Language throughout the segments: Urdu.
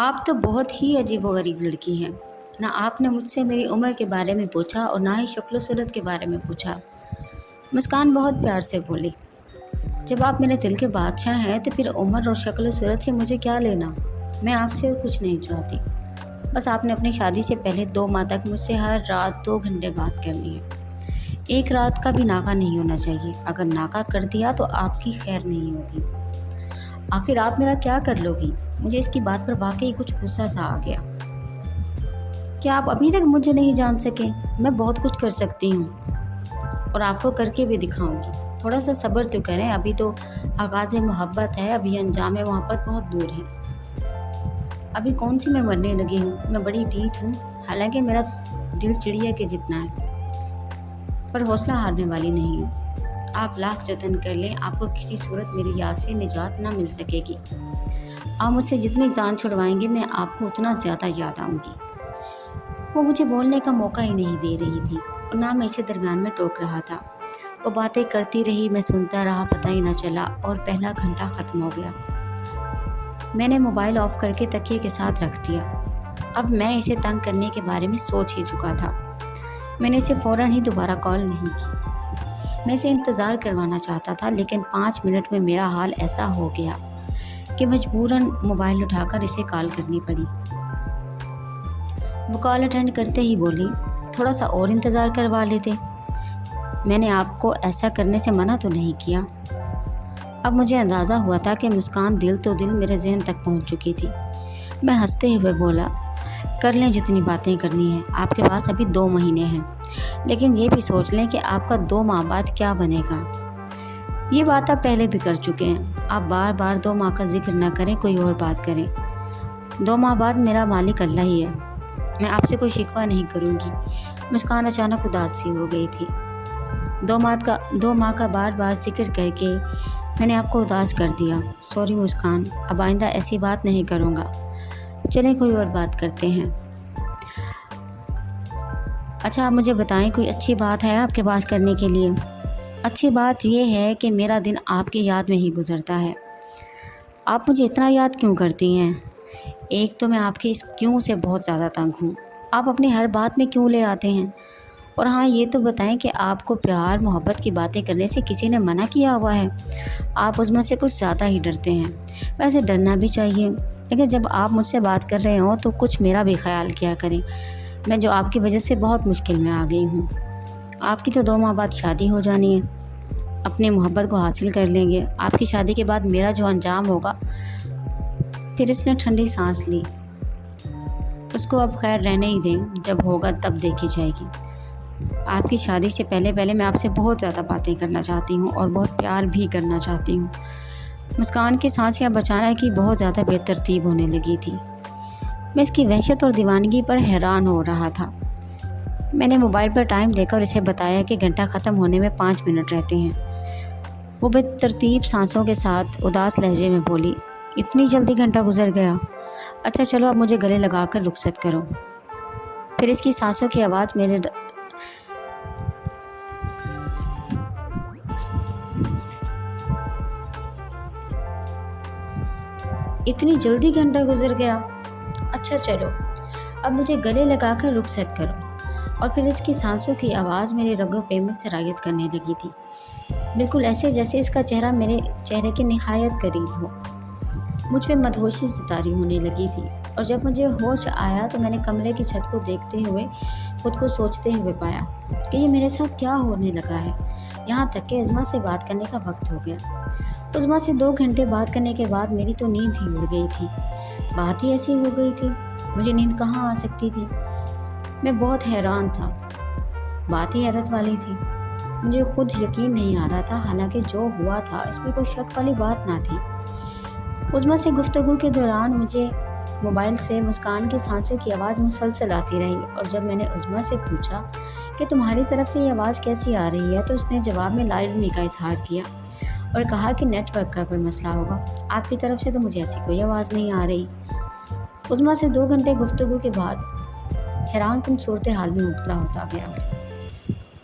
آپ تو بہت ہی عجیب و غریب لڑکی ہیں۔ نہ آپ نے مجھ سے میری عمر کے بارے میں پوچھا اور نہ ہی شکل و صورت کے بارے میں پوچھا۔ مسکان بہت پیار سے بولی، جب آپ میرے دل کے بادشاہ ہیں تو پھر عمر اور شکل و صورت سے مجھے کیا لینا؟ میں آپ سے اور کچھ نہیں چاہتی۔ بس آپ نے اپنی شادی سے پہلے 2 ماہ تک مجھ سے ہر رات 2 گھنٹے بات کرنی ہے۔ ایک رات کا بھی ناکا نہیں ہونا چاہیے۔ اگر ناکا کر دیا تو آپ کی خیر نہیں ہوگی۔ آخر آپ میرا کیا کر لو گی؟ مجھے اس کی بات پر واقعی کچھ غصہ سا آ گیا۔ کیا آپ ابھی تک مجھے نہیں جان سکے؟ میں بہت کچھ کر سکتی ہوں اور آپ کو کر کے بھی دکھاؤں گی۔ تھوڑا سا صبر تو کریں، ابھی تو آغاز محبت ہے، ابھی انجام محبت بہت دور ہے۔ ابھی کون سی میں مرنے لگی ہوں؟ میں بڑی ڈھیٹ ہوں، حالانکہ میرا دل چڑیا کے جتنا ہے، پر حوصلہ ہارنے والی نہیں ہوں۔ آپ لاکھ جتن کر لیں، آپ کو کسی صورت میری یاد سے نجات نہ مل سکے گی۔ آپ مجھ سے جتنی جان چھڑوائیں گے میں آپ کو اتنا زیادہ یاد آؤں گی۔ وہ مجھے بولنے کا موقع ہی نہیں دے رہی تھی اور نہ میں اسے درمیان میں ٹوک رہا تھا۔ وہ باتیں کرتی رہی، میں سنتا رہا، پتہ ہی نہ چلا اور پہلا گھنٹہ ختم ہو گیا۔ میں نے موبائل آف کر کے تکیے کے ساتھ رکھ دیا۔ اب میں اسے تنگ کرنے کے بارے میں سوچ ہی چکا تھا۔ میں نے اسے فوراً ہی دوبارہ کال نہیں کی۔ میں اسے انتظار کروانا چاہتا تھا، لیکن 5 منٹ میں میرا حال ایسا ہو گیا کہ مجبوراً موبائل اٹھا کر اسے کال کرنی پڑی۔ وہ کال اٹینڈ کرتے ہی بولی، تھوڑا سا اور انتظار کروا لیتے۔ میں نے آپ کو ایسا کرنے سے منع تو نہیں کیا۔ اب مجھے اندازہ ہوا تھا کہ مسکان دل تو دل میرے ذہن تک پہنچ چکی تھی۔ میں ہنستے ہوئے بولا، کر لیں جتنی باتیں کرنی ہیں، آپ کے پاس ابھی 2 مہینے ہیں، لیکن یہ بھی سوچ لیں کہ آپ کا 2 ماہ بعد کیا بنے گا۔ یہ بات آپ پہلے بھی کر چکے ہیں۔ آپ بار بار 2 ماہ کا ذکر نہ کریں، کوئی اور بات کریں۔ 2 ماہ بعد میرا مالک اللہ ہی ہے، میں آپ سے کوئی شکوہ نہیں کروں گی۔ مسکان اچانک اداس سی ہو گئی تھی۔ 2 ماہ کا بار بار ذکر کر کے میں نے آپ کو اداس کر دیا۔ سوری مسکان، اب آئندہ ایسی بات نہیں کروں گا۔ چلیں کوئی اور بات کرتے ہیں۔ اچھا آپ مجھے بتائیں، کوئی اچھی بات ہے آپ کے پاس کرنے کے لیے؟ اچھی بات یہ ہے کہ میرا دن آپ کی یاد میں ہی گزرتا ہے۔ آپ مجھے اتنا یاد کیوں کرتی ہیں؟ ایک تو میں آپ کی اس کیوں سے بہت زیادہ تنگ ہوں۔ آپ اپنی ہر بات میں کیوں لے آتے ہیں؟ اور ہاں یہ تو بتائیں کہ آپ کو پیار محبت کی باتیں کرنے سے کسی نے منع کیا ہوا ہے؟ آپ اس میں سے کچھ زیادہ ہی ڈرتے ہیں۔ ویسے ڈرنا بھی چاہیے، لیکن جب آپ مجھ سے بات کر رہے ہوں تو کچھ میرا بھی خیال کیا کریں۔ میں جو آپ کی وجہ سے بہت مشکل میں آ گئی ہوں۔ آپ کی تو 2 ماہ بعد شادی ہو جانی ہے، اپنی محبت کو حاصل کر لیں گے۔ آپ کی شادی کے بعد میرا جو انجام ہوگا۔ پھر اس نے ٹھنڈی سانس لی۔ اس کو اب خیر رہنے ہی دیں، جب ہوگا تب دیکھی جائے گی۔ آپ کی شادی سے پہلے میں آپ سے بہت زیادہ باتیں کرنا چاہتی ہوں اور بہت پیار بھی کرنا چاہتی ہوں۔ مسکان کی سانسیاں بچانا کی بہت زیادہ بے ترتیب ہونے لگی تھی۔ میں اس کی وحشت اور دیوانگی پر حیران ہو رہا تھا۔ میں نے موبائل پر ٹائم دیکھا اور اسے بتایا کہ گھنٹہ ختم ہونے میں 5 منٹ رہتے ہیں۔ وہ بے ترتیب سانسوں کے ساتھ اداس لہجے میں بولی، اتنی جلدی گھنٹہ گزر گیا؟ اچھا چلو اب مجھے گلے لگا کر رخصت کرو۔ پھر اس کی سانسوں کی آواز میرے اتنی جلدی گھنٹہ گزر گیا؟ اچھا چلو اب مجھے گلے لگا کر رخصت کرو۔ اور پھر اس کی سانسوں کی آواز میرے رگوں پہ میں سرایت کرنے لگی تھی، بالکل ایسے جیسے اس کا چہرہ میرے چہرے کے نہایت قریب ہو۔ مجھ پہ مدہوشی سی طاری ہونے لگی تھی، اور جب مجھے ہوش آیا تو میں نے کمرے کی چھت کو دیکھتے ہوئے خود کو سوچتے ہوئے پایا کہ یہ میرے ساتھ کیا ہونے لگا ہے۔ یہاں تک کہ عظمیٰ سے بات کرنے کا وقت ہو گیا۔ عظمیٰ سے 2 گھنٹے بات کرنے کے بعد میری تو نیند ہی اڑ گئی تھی۔ بات ہی ایسی ہو گئی تھی، مجھے نیند کہاں آ سکتی تھی؟ میں بہت حیران تھا، بات ہی حیرت والی تھی۔ مجھے خود یقین نہیں آ رہا تھا، حالانکہ جو ہوا تھا اس میں کوئی شک والی بات نہ تھی۔ عظمیٰ سے گفتگو کے دوران مجھے موبائل سے مسکان کی سانسوں کی آواز مسلسل آتی رہی، اور جب میں نے عظمیٰ سے پوچھا کہ تمہاری طرف سے یہ آواز کیسی آ رہی ہے تو اس نے جواب میں لا علمی کا اظہار کیا اور کہا کہ نیٹ ورک کا کوئی مسئلہ ہوگا، آپ کی طرف سے تو مجھے ایسی کوئی آواز نہیں آ رہی۔ عظمیٰ سے 2 گھنٹے گفتگو کے بعد حیران کن صورتحال میں مبتلا ہوتا گیا،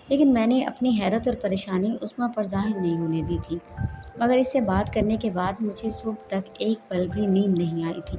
لیکن میں نے اپنی حیرت اور پریشانی عظمیٰ پر ظاہر نہیں ہونے دی تھی۔ مگر اس سے بات کرنے کے بعد مجھے صبح تک ایک پل بھی نیند نہیں آئی تھی۔